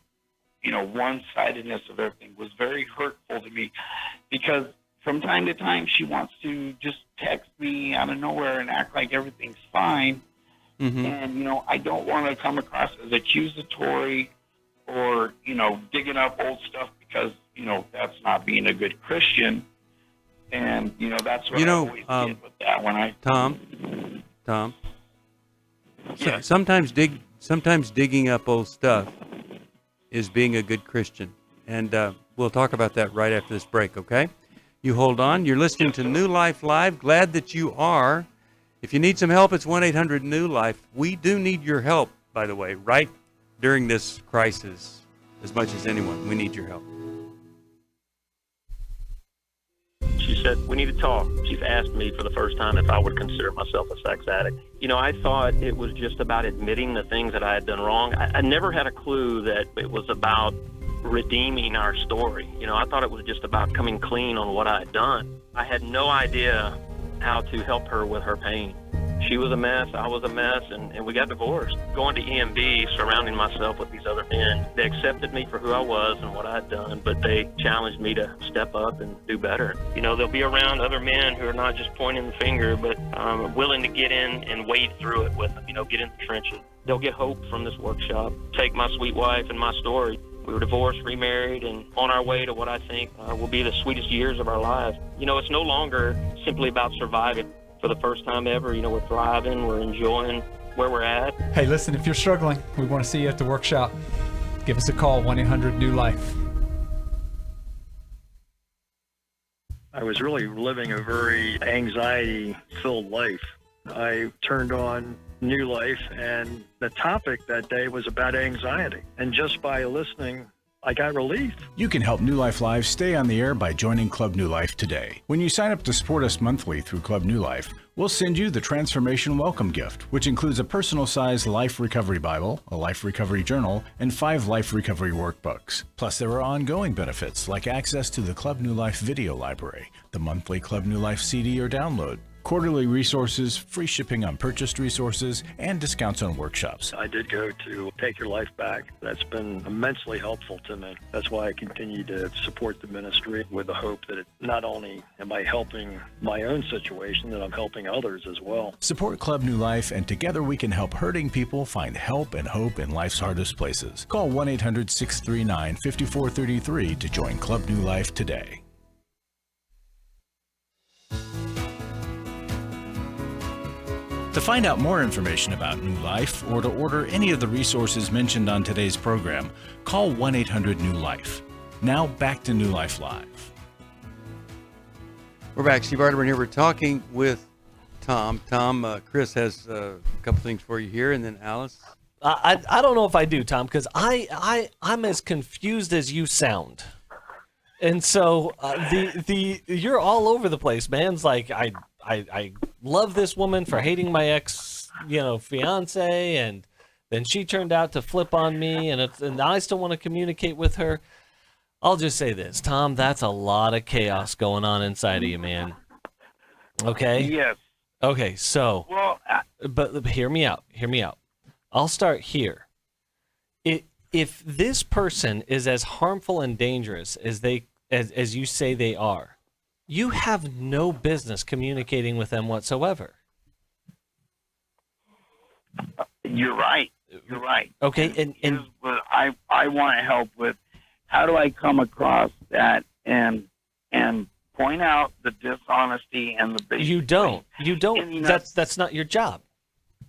Speaker 5: one-sidedness of everything was very hurtful to me, because from time to time she wants to just text me out of nowhere and act like everything's fine.
Speaker 2: Mm-hmm.
Speaker 5: And, I don't want to come across as accusatory or, digging up old stuff, because, that's not being a good Christian. And, that's what I always did with that when I...
Speaker 2: Tom,
Speaker 5: Yeah.
Speaker 2: sometimes digging up old stuff is being a good Christian. And we'll talk about that right after this break, okay? You hold on. You're listening to New Life Live. Glad that you are. If you need some help, it's 1-800-NEW-LIFE. We do need your help, by the way, right during this crisis. As much as anyone, we need your help.
Speaker 22: She said, we need to talk. She's asked me for the first time if I would consider myself a sex addict. I thought it was just about admitting the things that I had done wrong. I never had a clue that it was about redeeming our story. I thought it was just about coming clean on what I had done. I had no idea how to help her with her pain. She was a mess, I was a mess, and we got divorced. Going to EMB, surrounding myself with these other men, they accepted me for who I was and what I had done, but they challenged me to step up and do better. They'll be around other men who are not just pointing the finger, but willing to get in and wade through it with them, get in the trenches. They'll get hope from this workshop. Take my sweet wife and my story. We were divorced, remarried, and on our way to what I think will be the sweetest years of our lives. It's no longer simply about surviving. For the first time ever, we're thriving, we're enjoying where we're at.
Speaker 3: Hey, listen, if you're struggling, we want to see you at the workshop. Give us a call, 1-800-NEW-LIFE.
Speaker 23: I was really living a very anxiety-filled life. I turned on New Life, and the topic that day was about anxiety. And just by listening, I got relief.
Speaker 1: You can help New Life Live stay on the air by joining Club New Life today. When you sign up to support us monthly through Club New Life, we'll send you the Transformation Welcome Gift, which includes a personal-sized Life Recovery Bible, a Life Recovery Journal, and 5 Life Recovery Workbooks. Plus, there are ongoing benefits like access to the Club New Life video library, the monthly Club New Life CD or download, quarterly resources, free shipping on purchased resources, and discounts on workshops.
Speaker 23: I did go to Take Your Life Back. That's been immensely helpful to me. That's why I continue to support the ministry with the hope that not only am I helping my own situation, that I'm helping others as well.
Speaker 1: Support Club New Life, and together we can help hurting people find help and hope in life's hardest places. Call 1-800-639-5433 to join Club New Life today. To find out more information about New Life or to order any of the resources mentioned on today's program, call 1-800-NEW-LIFE. Now back to New Life Live.
Speaker 2: We're back. Steve Arterburn here. We're talking with Tom. Tom, Chris has a couple things for you here, and then Alice.
Speaker 4: I don't know if I do, Tom, because I'm as confused as you sound. And so you're all over the place, man. It's like I love this woman for hating my ex, fiance, and then she turned out to flip on me, and I still want to communicate with her. I'll just say this, Tom, that's a lot of chaos going on inside of you, man. Okay?
Speaker 5: Yes.
Speaker 4: Okay, so,
Speaker 5: Well,
Speaker 4: but hear me out. I'll start here. If this person is as harmful and dangerous as you say they are, you have no business communicating with them whatsoever.
Speaker 5: You're right.
Speaker 4: Okay, and
Speaker 5: here's what I want to help with. How do I come across that and point out the dishonesty and the basic?
Speaker 4: You don't.
Speaker 5: And,
Speaker 4: That's not your job.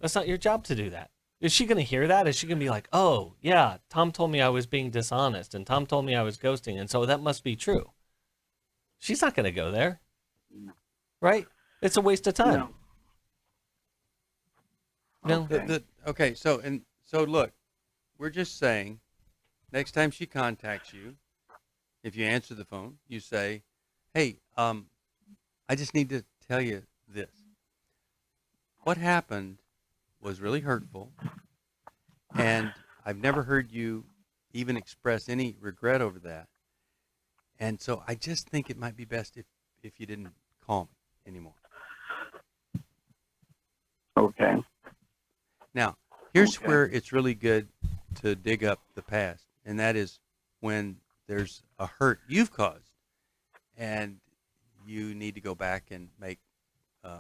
Speaker 4: That's not your job to do that. Is she going to hear that? Is she going to be like, oh, yeah, Tom told me I was being dishonest, and Tom told me I was ghosting, and so that must be true. She's not going to go there. Right? It's a waste of time.
Speaker 2: No. Okay, so look, we're just saying, next time she contacts you, if you answer the phone, you say, hey, I just need to tell you this. What happened was really hurtful, and I've never heard you even express any regret over that. And so I just think it might be best if you didn't call me anymore.
Speaker 5: Okay.
Speaker 2: Now, here's where it's really good to dig up the past, and that is when there's a hurt you've caused, and you need to go back and make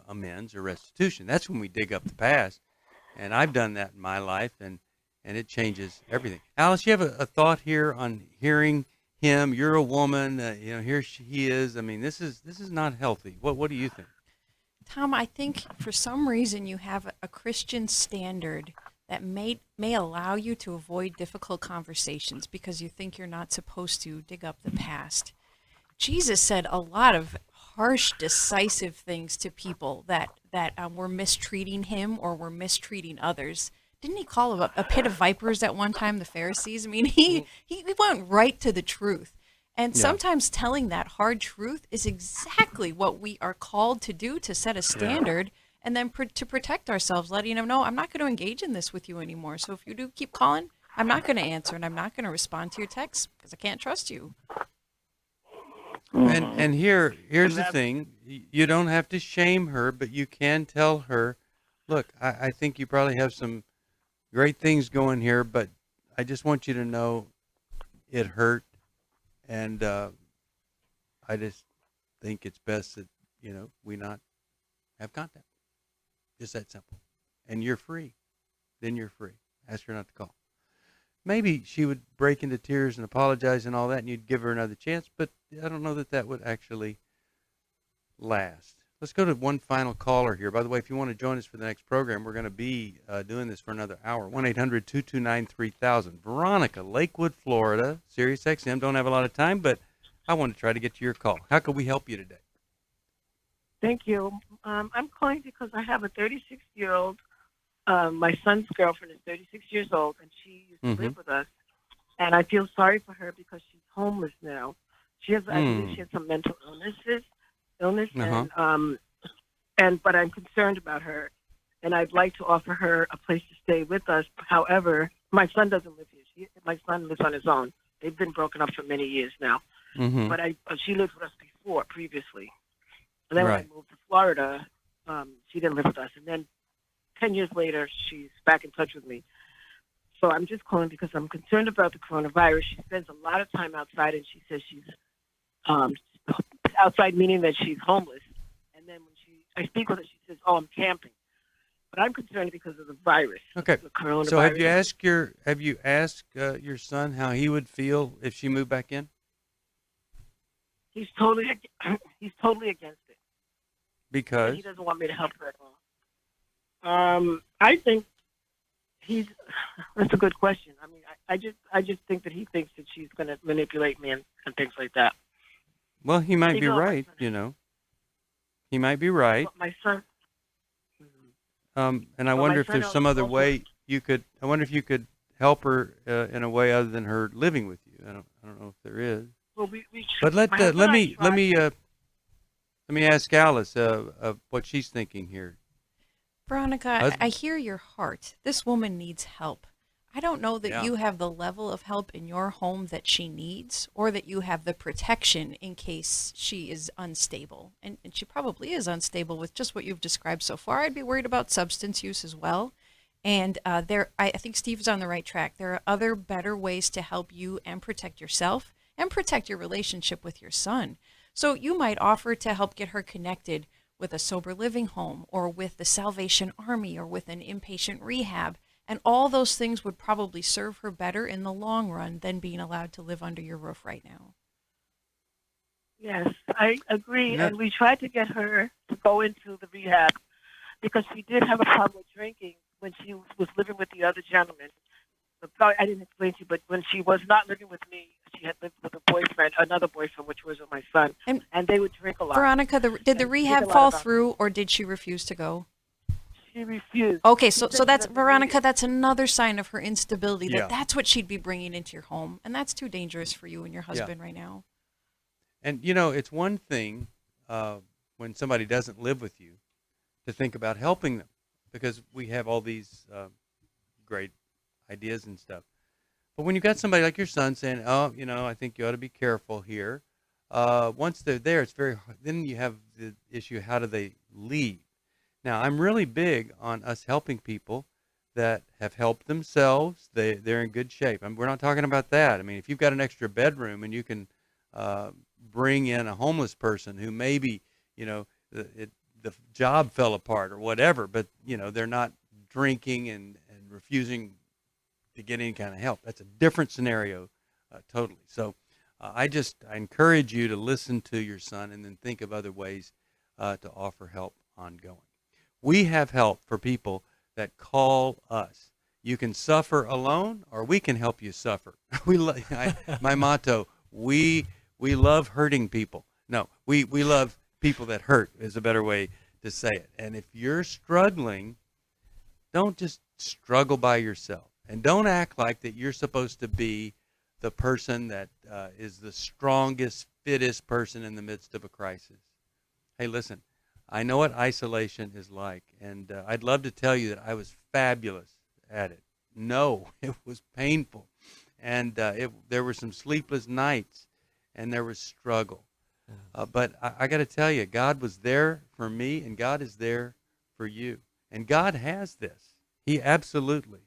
Speaker 2: amends or restitution. That's when we dig up the past, and I've done that in my life, and it changes everything. Alice, you have a thought here on hearing him? You're a woman, here he is. I mean, this is not healthy. What do you think?
Speaker 7: Tom, I think for some reason you have a Christian standard that may allow you to avoid difficult conversations because you think you're not supposed to dig up the past. Jesus said a lot of harsh, decisive things to people that were mistreating him or were mistreating others. Didn't he call a pit of vipers at one time, the Pharisees? I mean, he went right to the truth. And sometimes telling that hard truth is exactly what we are called to do, to set a standard and then to protect ourselves, letting them know, I'm not going to engage in this with you anymore. So if you do keep calling, I'm not going to answer and I'm not going to respond to your texts because I can't trust you.
Speaker 2: And here's the thing. You don't have to shame her, but you can tell her, look, I think you probably have some great things going here, but I just want you to know it hurt. And I just think it's best that, we not have contact. Just that simple. And you're free. Then you're free. Ask her not to call. Maybe she would break into tears and apologize and all that, and you'd give her another chance, but I don't know that would actually last. Let's go to one final caller here. By the way, if you want to join us for the next program, we're going to be doing this for another hour. 1-800-229-3000. Veronica, Lakewood, Florida, Sirius XM. Don't have a lot of time, but I want to try to get to your call. How can we help you today?
Speaker 6: Thank you. I'm calling because I have a 36-year-old. My son's girlfriend is 36 years old, and she used to live with us. And I feel sorry for her because she's homeless now. She has, I believe she has some mental illness, but I'm concerned about her, and I'd like to offer her a place to stay with us. However, my son doesn't live here. My son lives on his own. They've been broken up for many years now. But she lived with us previously. And then when I moved to Florida, she didn't live with us. And then 10 years later, she's back in touch with me. So I'm just calling because I'm concerned about the coronavirus. She spends a lot of time outside, and she says she's outside, meaning that she's homeless. And then when I speak with her, she says, "Oh, I'm camping." But I'm concerned because of the virus.
Speaker 2: Okay.
Speaker 6: The coronavirus.
Speaker 2: So have you asked your son how he would feel if she moved back in?
Speaker 6: He's totally against it.
Speaker 2: Because
Speaker 6: he doesn't want me to help her at all. I think that's a good question. I mean, I just think that he thinks that she's going to manipulate me and things like that.
Speaker 2: Well, he might be right, you know. He might be right.
Speaker 6: But my son.
Speaker 2: And I wonder if there's some other way you could. I wonder if you could help her in a way other than her living with you. I don't know if there is.
Speaker 6: Well,
Speaker 2: but let me ask Alice what she's thinking here.
Speaker 7: Veronica, I hear your heart. This woman needs help. I don't know that you have the level of help in your home that she needs, or that you have the protection in case she is unstable. And she probably is unstable with just what you've described so far. I'd be worried about substance use as well. And I think Steve's on the right track. There are other better ways to help you and protect yourself and protect your relationship with your son. So you might offer to help get her connected with a sober living home, or with the Salvation Army, or with an inpatient rehab. And all those things would probably serve her better in the long run than being allowed to live under your roof right now.
Speaker 6: Yes, I agree. And we tried to get her to go into the rehab because she did have a problem with drinking when she was living with the other gentleman. I didn't explain to you, but when she was not living with me, she had lived with another boyfriend, which was my son, and they would drink a lot.
Speaker 7: Veronica, did the rehab fall through, or did she refuse to go?
Speaker 6: She refused.
Speaker 7: Okay, so that's, Veronica, that's another sign of her instability, that's what she'd be bringing into your home, and that's too dangerous for you and your husband right now.
Speaker 2: And, you know, it's one thing when somebody doesn't live with you to think about helping them, because we have all these great ideas and stuff. But when you've got somebody like your son saying, oh, you know, I think you ought to be careful here, once they're there, it's very hard. Then you have the issue, how do they leave? Now, I'm really big on us helping people that have helped themselves. They're in good shape. We're not talking about that. I mean, if you've got an extra bedroom and you can bring in a homeless person who maybe, you know, the job fell apart or whatever, but, you know, they're not drinking and refusing to get any kind of help. That's a different scenario totally. So I encourage you to listen to your son and then think of other ways to offer help ongoing. We have help for people that call us. You can suffer alone, or we can help you suffer. My motto, we love hurting people. No, we love people that hurt is a better way to say it. And if you're struggling, don't just struggle by yourself. And don't act like that you're supposed to be the person that is the strongest, fittest person in the midst of a crisis. Hey, listen, I know what isolation is like, and I'd love to tell you that I was fabulous at it. No, it was painful, and there were some sleepless nights, and there was struggle. But I got to tell you, God was there for me, and God is there for you. And God has this. He absolutely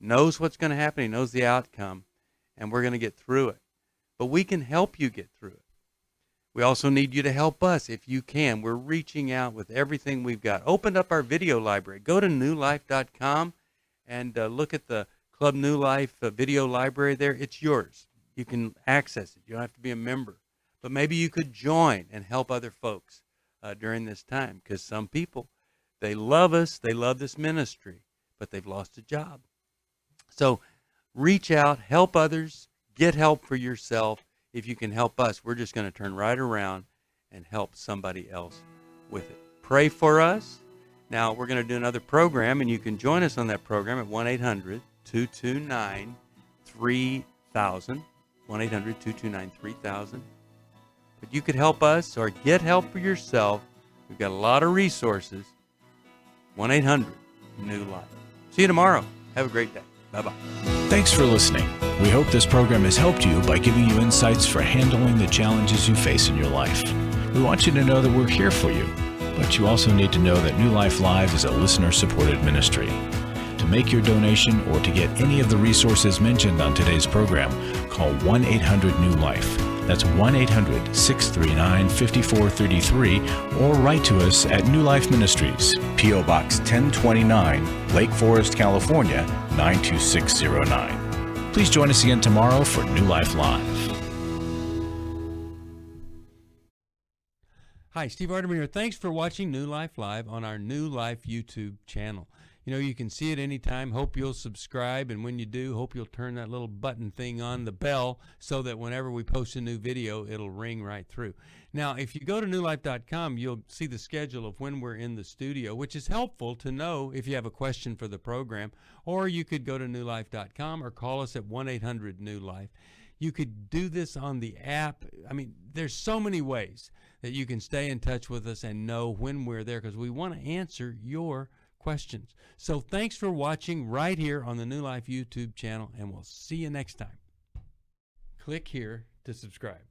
Speaker 2: knows what's going to happen. He knows the outcome, and we're going to get through it. But we can help you get through it. We also need you to help us if you can. We're reaching out with everything we've got. Open up our video library. Go to newlife.com and look at the Club New Life video library there. It's yours. You can access it. You don't have to be a member. But maybe you could join and help other folks during this time, because some people, they love us, they love this ministry, but they've lost a job. So reach out, help others, get help for yourself. If you can help us, we're just going to turn right around and help somebody else with it. Pray for us. Now, we're going to do another program, and you can join us on that program at 1-800-229-3000, 1-800-229-3000. But you could help us or get help for yourself. We've got a lot of resources. 1-800-NEW-LIFE. See you tomorrow. Have a great day. Bye-bye.
Speaker 1: Thanks for listening. We hope this program has helped you by giving you insights for handling the challenges you face in your life. We want you to know that we're here for you, but you also need to know that New Life Live is a listener-supported ministry. To make your donation or to get any of the resources mentioned on today's program, call 1-800-NEW-LIFE. That's 1-800-639-5433, or write to us at New Life Ministries, P.O. Box 1029, Lake Forest, California, 92609. Please join us again tomorrow for New Life Live.
Speaker 2: Hi, Steve Arterburn here. Thanks for watching New Life Live on our New Life YouTube channel. You know, you can see it anytime. Hope you'll subscribe, and when you do, hope you'll turn that little button thing on, the bell, so that whenever we post a new video, it'll ring right through. Now, if you go to newlife.com, you'll see the schedule of when we're in the studio, which is helpful to know if you have a question for the program, or you could go to newlife.com or call us at 1-800-NEW-LIFE. You could do this on the app. I mean, there's so many ways that you can stay in touch with us and know when we're there, because we want to answer your questions. So thanks for watching right here on the New Life YouTube channel, and we'll see you next time. Click here to subscribe.